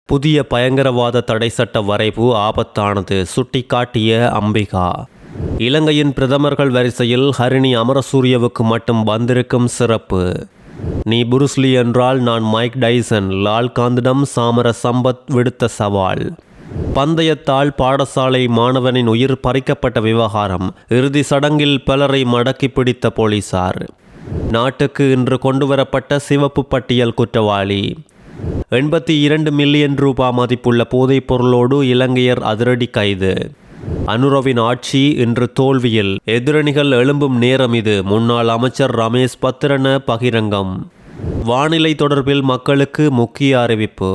புதிய பயங்கரவாத தடை சட்ட வரைவு ஆபத்தானது சுட்டிக்காட்டிய அம்பிகா. இலங்கையின் பிரதமர்கள் வரிசையில் ஹரிணி அமரசூரியவுக்கு மட்டும் வந்திருக்கும் சிறப்பு. நீ புருஸ்லி என்றால் நான் மைக் டைசன். லால்காந்திடம் சாமர சம்பத் விடுத்த சவால். பந்தயத்தால் பாடசாலை மாணவனின் உயிர் பறிக்கப்பட்ட விவகாரம். இறுதி சடங்கில் பலரை மடக்கி பிடித்த போலீசார். நாட்டுக்கு இன்று கொண்டுவரப்பட்ட சிவப்பு பட்டியல் குற்றவாளி. 82 மில்லியன் ரூபாய் மதிப்புள்ள போதைப் பொருளோடு இலங்கையர் அதிரடி கைது. அனுரவின் ஆட்சி இன்று தோல்வியில். எதிரணிகள் எழும்பும் நேரம் இது. முன்னாள் அமைச்சர் ரமேஷ் பத்திரன பகிரங்கம். வானிலை தொடர்பில் மக்களுக்கு முக்கிய அறிவிப்பு.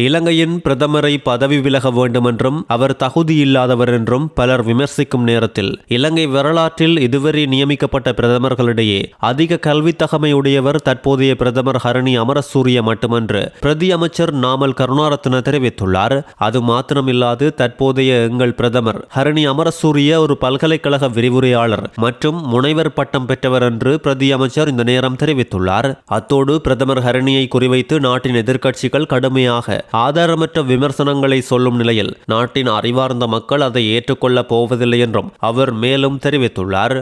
இலங்கையின் பிரதமரை பதவி விலக வேண்டுமென்றும் அவர் தகுதியில்லாதவர் என்றும் பலர் விமர்சிக்கும் நேரத்தில் இலங்கை வரலாற்றில் இதுவரை நியமிக்கப்பட்ட பிரதமர்களிடையே அதிக கல்வித் தகமையுடையவர் தற்போதைய பிரதமர் ஹரிணி அமரசூரிய மட்டுமன்று பிரதி அமைச்சர் நாமல் கருணாரத்ன தெரிவித்துள்ளார். அது மாத்திரமில்லாது தற்போதைய எங்கள் பிரதமர் ஹரிணி அமரசூரிய ஒரு பல்கலைக்கழக விரிவுரையாளர் மற்றும் முனைவர் பட்டம் பெற்றவர் என்று பிரதி அமைச்சர் இந்த நேரம் தெரிவித்துள்ளார். அத்தோடு பிரதமர் ஹரிணியை குறிவைத்து நாட்டின் எதிர்க்கட்சிகள் கடுமையாக ஆதாரமற்ற விமர்சனங்களை சொல்லும் நிலையில் நாட்டின் அறிவார்ந்த மக்கள் அதை ஏற்றுக்கொள்ளப் போவதில்லை என்றும் அவர் மேலும் தெரிவித்துள்ளார்.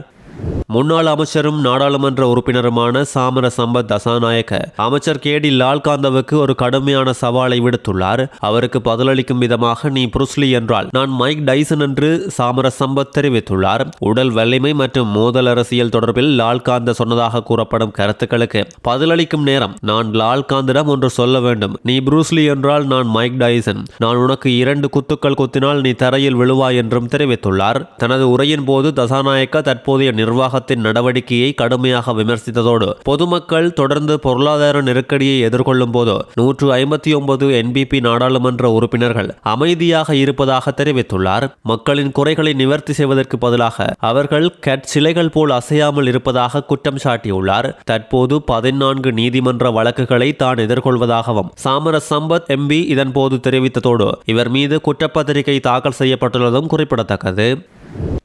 முன்னாள் அமைச்சரும் நாடாளுமன்ற உறுப்பினருமான சாமர சம்பத் தசாநாயக்க அமைச்சர் கேடி லால்காந்தவுக்கு ஒரு கடுமையான சவாலை விடுத்துள்ளார். அவருக்கு பதிலளிக்கும் விதமாக நீ புருஸ்லி என்றால் நான் மைக் டைசன் என்று சாமர சம்பத் தெரிவித்துள்ளார். உடல் வலிமை மற்றும் மோதல் அரசியல் தொடர்பில் லால்காந்த சொன்னதாக கூறப்படும் கருத்துக்களுக்கு பதிலளிக்கும் நேரம் நான் லால்காந்திடம் ஒன்று சொல்ல வேண்டும். நீ புருஸ்லி என்றால் நான் மைக் டைசன். நான் உனக்கு 2 குத்துக்கள் குத்தினால் நீ தரையில் விழுவாய் என்றும் தெரிவித்துள்ளார். தனது உரையின் போது தசாநாயக்க தற்போதைய நிர்வாகத்தின் நடவடிக்கையை கடுமையாக விமர்சித்ததோடு பொதுமக்கள் தொடர்ந்து பொருளாதார நெருக்கடியை எதிர்கொள்ளும் போது 159 NPP நாடாளுமன்ற உறுப்பினர்கள் அமைதியாக இருப்பதாக தெரிவித்துள்ளார். மக்களின் குறைகளை நிவர்த்தி செய்வதற்கு பதிலாக அவர்கள் கற்சிலைகள் போல் அசையாமல் இருப்பதாக குற்றம் சாட்டியுள்ளார். தற்போது 14 நீதிமன்ற வழக்குகளை தான் எதிர்கொள்வதாகவும் சாமர சம்பத் MP இதன்போது தெரிவித்ததோடு இவர் மீது குற்றப்பத்திரிகை தாக்கல் செய்யப்பட்டுள்ளதும் குறிப்பிடத்தக்கது.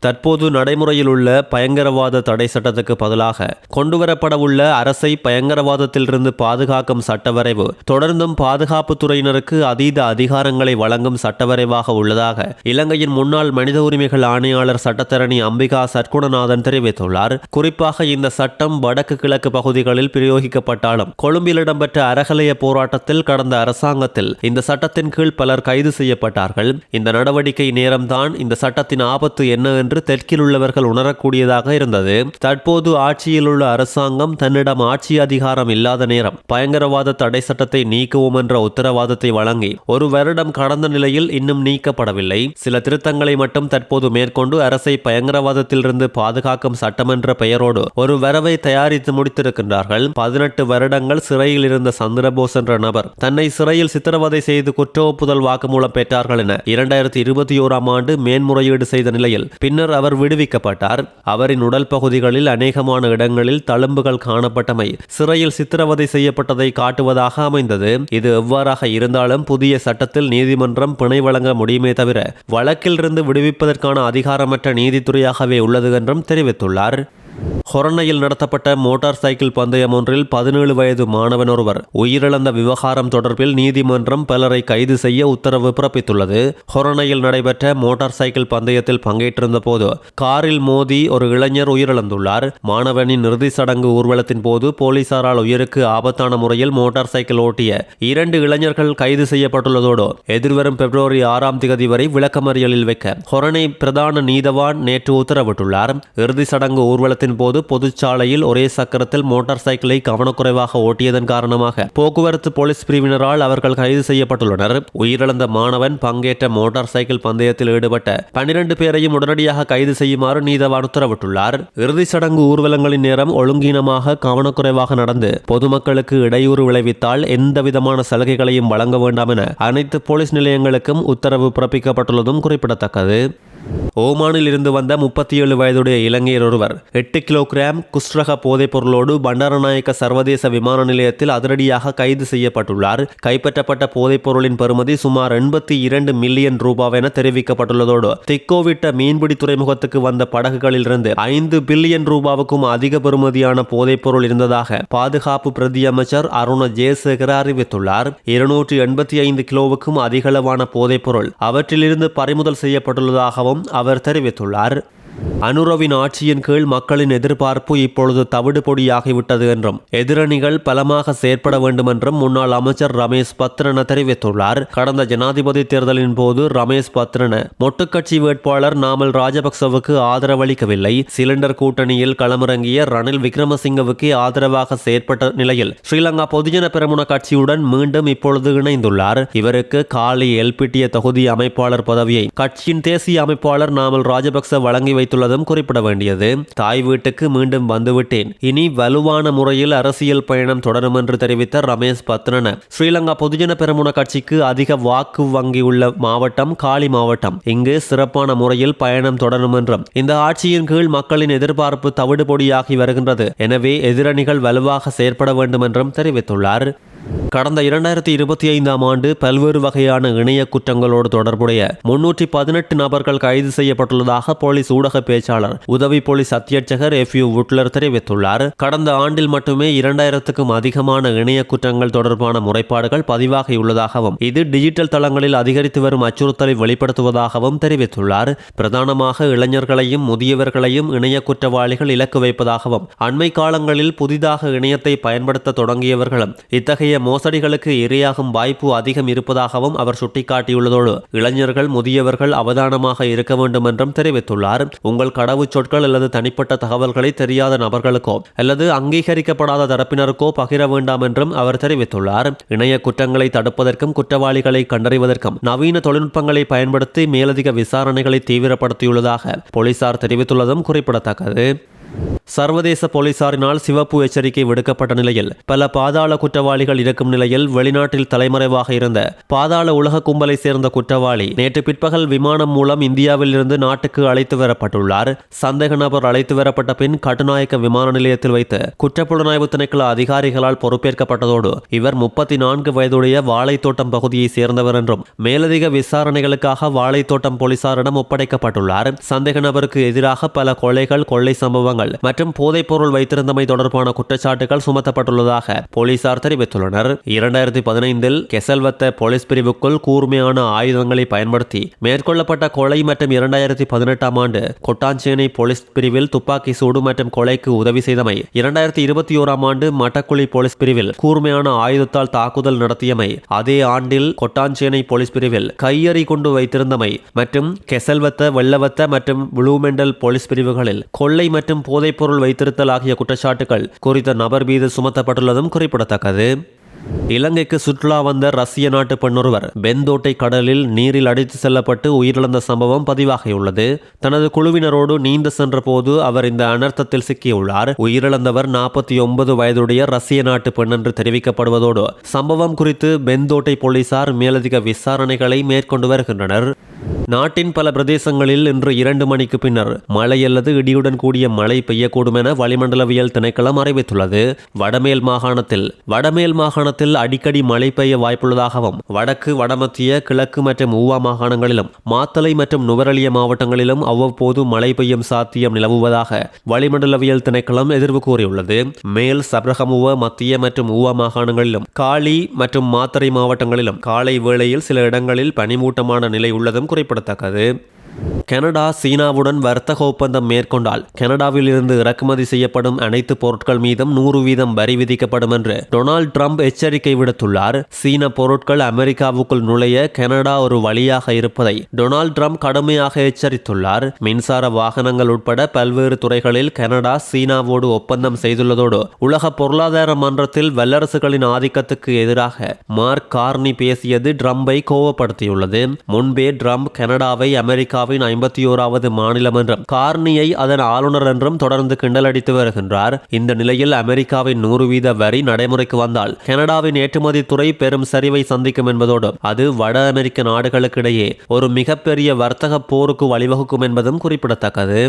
தற்போது நடைமுறையில் உள்ள பயங்கரவாத தடை சட்டத்துக்கு பதிலாக கொண்டுவரப்படவுள்ள அரசை பயங்கரவாதத்திலிருந்து பாதுகாக்கும் சட்டவரைவு தொடர்ந்தும் பாதுகாப்பு துறையினருக்கு அதீத அதிகாரங்களை வழங்கும் சட்டவரைவாக உள்ளதாக இலங்கையின் முன்னாள் மனித உரிமைகள் ஆணையாளர் சட்டத்தரணி அம்பிகா சற்குணநாதன் தெரிவித்துள்ளார். குறிப்பாக இந்த சட்டம் வடக்கு கிழக்கு பகுதிகளில் பிரயோகிக்கப்பட்டாலும் கொழும்பில் இடம்பெற்ற அறகலைய போராட்டத்தில் கடந்த அரசாங்கத்தில் இந்த சட்டத்தின் கீழ் பலர் கைது செய்யப்பட்டார்கள். இந்த நடவடிக்கை நேரம்தான் இந்த சட்டத்தின் ஆபத்து என்ன என்று தெற்கில் உள்ளவர்கள் உணரக்கூடியதாக இருந்தது. தற்போது ஆட்சியில் உள்ள அரசாங்கம் தன்னிடம் ஆட்சி அதிகாரம் இல்லாத நேரம் பயங்கரவாத தடை சட்டத்தை நீக்குவோம் என்ற உத்தரவாதத்தை வழங்கி 1 வருடம் கடந்த நிலையில் இன்னும் நீக்கப்படவில்லை. சில திருத்தங்களை மட்டும் தற்போது மேற்கொண்டு அரசை பயங்கரவாதத்திலிருந்து பாதுகாக்கும் சட்டம் என்ற பெயரோடு ஒரு வரவை தயாரித்து முடித்திருக்கின்றார்கள். 18 வருடங்கள் சிறையில் இருந்த சந்திரபோஸ் என்ற நபர் தன்னை சிறையில் சித்திரவதை செய்து குற்ற ஒப்புதல் வாக்குமூலம் பெற்றார்கள் என 2021ஆம் ஆண்டு மேன்முறையீடு செய்த நிலையில் பின்னர் அவர் விடுவிக்கப்பட்டார். அவரின் உடல் பகுதிகளில் அநேகமான இடங்களில் தழும்புகள் காணப்பட்டமை சிறையில் சித்திரவதை செய்யப்பட்டதை காட்டுவதாக அமைந்தது. இது எவ்வாறாக இருந்தாலும் புதிய சட்டத்தில் நீதிமன்றம் பிணை வழங்க முடியுமே தவிர வழக்கிலிருந்து விடுவிப்பதற்கான அதிகாரமற்ற நீதித்துறையாகவே உள்ளது என்றும் தெரிவித்துள்ளார். ஹொரணையில் நடத்தப்பட்ட மோட்டார் சைக்கிள் பந்தயம் ஒன்றில் 17 வயது மாணவன் ஒருவர் உயிரிழந்த விவகாரம் தொடர்பில் நீதிமன்றம் பலரை கைது செய்ய உத்தரவு பிறப்பித்துள்ளது. ஹொரணையில் நடைபெற்ற மோட்டார் சைக்கிள் பந்தயத்தில் பங்கேற்றிருந்த போது காரில் மோதி ஒரு இளைஞர் உயிரிழந்துள்ளார். மாணவனின் இறுதி சடங்கு ஊர்வலத்தின் போது போலீசாரால் உயிருக்கு ஆபத்தான முறையில் மோட்டார் சைக்கிள் ஓட்டிய 2 இளைஞர்கள் கைது செய்யப்பட்டுள்ளதோடு எதிர்வரும் பிப்ரவரி 6ஆம் தேதி வரை விளக்கமறியலில் வைக்க ஹொரணை பிரதான நீதவான் நேற்று உத்தரவிட்டுள்ளார். இறுதி சடங்கு ஊர்வலத்தின் போது பொதுச்சாலையில் ஒரே சக்கரத்தில் மோட்டார் சைக்கிளை கவனக்குறைவாக ஓட்டியதன் காரணமாக போக்குவரத்து போலீஸ் பிரிவினரால் அவர்கள் கைது செய்யப்பட்டுள்ளனர். உயிரிழந்த மாணவன் பங்கேற்ற மோட்டார் சைக்கிள் பந்தயத்தில் ஈடுபட்ட 12 பேரையும் உடனடியாக கைது செய்யுமாறு நீதவான் உத்தரவிட்டுள்ளார். இறுதி சடங்கு ஊர்வலங்களின் நேரம் ஒழுங்கீனமாக கவனக்குறைவாக நடந்து பொதுமக்களுக்கு இடையூறு விளைவித்தால் எந்தவிதமான சலுகைகளையும் வழங்க வேண்டாம் என அனைத்து போலீஸ் நிலையங்களுக்கும் உத்தரவு பிறப்பிக்கப்பட்டுள்ளதும் குறிப்பிடத்தக்கது. ஓமானில் இருந்து வந்த 37 வயதுடைய இலங்கையர் ஒருவர் 8 கிலோகிராம் குஸ்ரக போதைப் பொருளோடு பண்டாரநாயக்க சர்வதேச விமான நிலையத்தில் அதிரடியாக கைது செய்யப்பட்டுள்ளார். கைப்பற்றப்பட்ட போதைப் பொருளின் பெறுமதி சுமார் 82 மில்லியன் ரூபாய் என தெரிவிக்கப்பட்டுள்ளதோடு திக்கோவிட்ட மீன்பிடி துறைமுகத்துக்கு வந்த படகுகளிலிருந்து 5 பில்லியன் ரூபாவுக்கும் அதிக பெறுமதியான போதைப் பொருள் இருந்ததாக பாதுகாப்பு பிரதி அமைச்சர் அருண ஜெயசேகர அறிவித்துள்ளார். 285 கிலோவுக்கும் அதிகளவான போதைப் பொருள் அவற்றிலிருந்து பறிமுதல் செய்யப்பட்டுள்ளதாகவும் அவர் தெரிவித்துள்ளார். அனுரவின் ஆட்சியின் கீழ் மக்களின் எதிர்பார்ப்பு இப்பொழுது தவிடுபொடியாகிவிட்டது என்றும் எதிரணிகள் பலமாக செயற்பட வேண்டும் என்றும் முன்னாள் அமைச்சர் ரமேஷ் பத்ரன தெரிவித்துள்ளார். கடந்த ஜனாதிபதி தேர்தலின் போது ரமேஷ் பத்ரன மொட்டுக்கட்சி வேட்பாளர் நாமல் ராஜபக்சவுக்கு ஆதரவளிக்கவில்லை. சிலிண்டர் கூட்டணியில் களமிறங்கிய ரணில் விக்ரமசிங்கவுக்கு ஆதரவாக செயற்பட்ட நிலையில் ஸ்ரீலங்கா பொதுஜன பெரமுன கட்சியுடன் மீண்டும் இப்பொழுது இணைந்துள்ளார். இவருக்கு காலி எல்பிட்டிய தொகுதி அமைப்பாளர் பதவியை கட்சியின் தேசிய அமைப்பாளர் நாமல் ராஜபக்ச வழங்கி வைத்துள்ளதும் குறிப்பிட வேண்டியது. தாய் வீட்டுக்கு மீண்டும் வந்துவிட்டேன், இனி வலுவான முறையில் அரசியல் பயணம் தொடரும் என்று தெரிவித்த ரமேஷ் பத்ரன ஸ்ரீலங்கா பொதுஜன பெரமுன கட்சிக்கு அதிக வாக்கு வங்கி உள்ள மாவட்டம் காலி மாவட்டம். இங்கு சிறப்பான முறையில் பயணம் தொடரும் என்றும் இந்த ஆட்சியின் கீழ் மக்களின் எதிர்பார்ப்பு தவிடுபொடியாகி வருகின்றது, எனவே எதிரணிகள் வலுவாக செயற்பட வேண்டும் என்றும் தெரிவித்துள்ளார். கடந்த 2025ஆம் ஆண்டு பல்வேறு வகையான இணைய குற்றங்களோடு தொடர்புடைய 318 நபர்கள் கைது செய்யப்பட்டுள்ளதாக போலீஸ் ஊடக பேச்சாளர் உதவி போலீஸ் அத்தியட்சகர் எஃப்யூ வுட்லர் தெரிவித்துள்ளார். கடந்த ஆண்டில் மட்டுமே 2000க்கும் அதிகமான இணைய குற்றங்கள் தொடர்பான முறைப்பாடுகள் பதிவாகியுள்ளதாகவும் இது டிஜிட்டல் தளங்களில் அதிகரித்து வரும் அச்சுறுத்தலை வெளிப்படுத்துவதாகவும் தெரிவித்துள்ளார். பிரதானமாக இளைஞர்களையும் முதியவர்களையும் இணைய குற்றவாளிகள் இலக்கு வைப்பதாகவும் அண்மை காலங்களில் புதிதாக இணையத்தை பயன்படுத்த தொடங்கியவர்களும் இத்தகைய மோசடிகளுக்கு இரையாகும் வாய்ப்பு அதிகம் இருப்பதாகவும் அவர் சுட்டிக்காட்டியுள்ளதோடு இளைஞர்கள் முதியவர்கள் அவதானமாக இருக்க வேண்டும் என்றும் தெரிவித்துள்ளார். உங்கள் கடவுச்சொற்கள் அல்லது தனிப்பட்ட தகவல்களை தெரியாத நபர்களுக்கோ அல்லது அங்கீகரிக்கப்படாத தரப்பினருக்கோ பகிர வேண்டாம் என்றும் அவர் தெரிவித்துள்ளார். இணைய குற்றங்களை தடுப்பதற்கும் குற்றவாளிகளை கண்டறிவதற்கும் நவீன தொழில்நுட்பங்களை பயன்படுத்தி மேலதிக விசாரணைகளை தீவிரப்படுத்தியுள்ளதாக போலீசார் தெரிவித்துள்ளதும் குறிப்பிடத்தக்கது. சர்வதேச போலீசாரினால் சிவப்பு எச்சரிக்கை விடுக்கப்பட்ட நிலையில் பல பாதாள குற்றவாளிகள் இருக்கும் நிலையில் வெளிநாட்டில் தலைமறைவாக இருந்த பாதாள உலக கும்பலை சேர்ந்த குற்றவாளி நேற்று பிற்பகல் விமானம் மூலம் இந்தியாவில் இருந்து நாட்டுக்கு அழைத்து வரப்பட்டுள்ளார். சந்தேக நபர் அழைத்து வரப்பட்ட பின் கட்டுநாயக்க விமான நிலையத்தில் வைத்து குற்றப்புலனாய்வு திணைக்கள அதிகாரிகளால் பொறுப்பேற்கப்பட்டதோடு இவர் 34 வயதுடைய வாழைத்தோட்டம் பகுதியை சேர்ந்தவர் என்றும் மேலதிக விசாரணைகளுக்காக வாழைத்தோட்டம் போலீசாரிடம் ஒப்படைக்கப்பட்டுள்ளார். சந்தேக நபருக்கு எதிராக பல கொலைகள் கொள்ளை சம்பவங்கள் மற்றும் போதைப் பொருள் வைத்திருந்தமை தொடர்பான குற்றச்சாட்டுகள் சுமத்தப்பட்டுள்ளதாக போலீசார் தெரிவித்துள்ளனர். 2015இல் கெசல்வத்த போலீஸ் பிரிவுக்குள் கூர்மையான ஆயுதங்களை பயன்படுத்தி மேற்கொள்ளப்பட்ட கொலை மற்றும் 2018ஆம் ஆண்டு கொட்டாஞ்சேனை போலீஸ் பிரிவில் துப்பாக்கி சூடு மற்றும் கொலைக்கு உதவி செய்தமை, 2021ஆம் ஆண்டு மட்டக்குழி போலீஸ் பிரிவில் கூர்மையான ஆயுதத்தால் தாக்குதல் நடத்தியமை, அதே ஆண்டில் கொட்டாஞ்சேனை போலீஸ் பிரிவில் கையெறி கொண்டு வைத்திருந்தமை மற்றும் கெசல்வத்த வெள்ளவத்த மற்றும் ப்ளூமெண்டல் போலீஸ் பிரிவுகளில் கொள்ளை மற்றும் போதைப் பொருள் வைத்திருத்தல் ஆகிய குற்றச்சாட்டுகள் குறித்த நபர் மீது சுமத்தப்பட்டுள்ளதும் குறிப்பிடத்தக்கது. இலங்கைக்கு சுற்றுலா வந்த ரஷ்ய நாட்டு பெண்ணொருவர் பெந்தோட்டை கடலில் நீரில் அடித்து செல்லப்பட்டு உயிரிழந்த சம்பவம் பதிவாகியுள்ளது. தனது குழுவினரோடு நீந்த சென்ற போது அவர் இந்த அனர்த்தத்தில் சிக்கியுள்ளார். உயிரிழந்தவர் 49 வயதுடைய ரஷ்ய நாட்டு பெண் என்று தெரிவிக்கப்படுவதோடு சம்பவம் குறித்து பெந்தோட்டை போலீசார் மேலதிக விசாரணைகளை மேற்கொண்டு வருகின்றனர். நாட்டின் பல பிரதேசங்களில் இன்று 2 மணிக்கு பின்னர் மழை அல்லது இடியுடன் கூடிய மழை பெய்யக்கூடும் என வளிமண்டலவியல் திணைக்களம் அறிவித்துள்ளது. வடமேல் மாகாணத்தில் அடிக்கடி மழை பெய்ய வாய்ப்புள்ளதாகவும் வடக்கு வடமத்திய கிழக்கு மற்றும் ஊவா மாகாணங்களிலும் மாத்தளை மற்றும் நுவரெலியா மாவட்டங்களிலும் அவ்வப்போது மழை பெய்யும் சாத்தியம் நிலவுவதாக வளிமண்டலவியல் திணைக்களம் எதிர்வு கூறியுள்ளது. மேல் சப்ரகமுவ மத்திய மற்றும் ஊவா மாகாணங்களிலும் காலி மற்றும் மாத்தறை மாவட்டங்களிலும் காலை வேளையில் சில இடங்களில் பனிமூட்டமான நிலை உள்ளதும் குறிப்பிடத்தக்கது. கனடா சீனாவுடன் வர்த்தக ஒப்பந்தம் மேற்கொண்டால் கனடாவில் இருந்து இறக்குமதி செய்யப்படும் அனைத்து பொருட்கள் மீதும் 100% வரி விதிக்கப்படும் என்று டொனால்ட் ட்ரம்ப் எச்சரிக்கை விடுத்துள்ளார். சீன பொருட்கள் அமெரிக்காவுக்குள் நுழைய கனடா ஒரு வழியாக இருப்பதை டொனால்ட் ட்ரம்ப் கடுமையாக எச்சரித்துள்ளார். மின்சார வாகனங்கள் உட்பட பல்வேறு துறைகளில் கனடா சீனாவோடு ஒப்பந்தம் செய்துள்ளதோடு உலக பொருளாதார மன்றத்தில் வல்லரசுகளின் ஆதிக்கத்துக்கு எதிராக மார்க் கார்னி பேசியது ட்ரம்பை கோவப்படுத்தியுள்ளது. முன்பே ட்ரம்ப் கனடாவை அமெரிக்காவின் 51வது மாநிலம் என்றும் கார்னியை அதன் ஆளுநர் என்றும் தொடர்ந்து கிண்டலடித்து வருகின்றார். இந்த நிலையில் அமெரிக்காவின் 100% வரி நடைமுறைக்கு வந்தால் கனடாவின் ஏற்றுமதி துறை பெரும் சரிவை சந்திக்கும் என்பதோடு அது வட அமெரிக்க நாடுகளுக்கிடையே ஒரு மிகப்பெரிய வர்த்தக போருக்கு வழிவகுக்கும் என்பதும் குறிப்பிடத்தக்கது.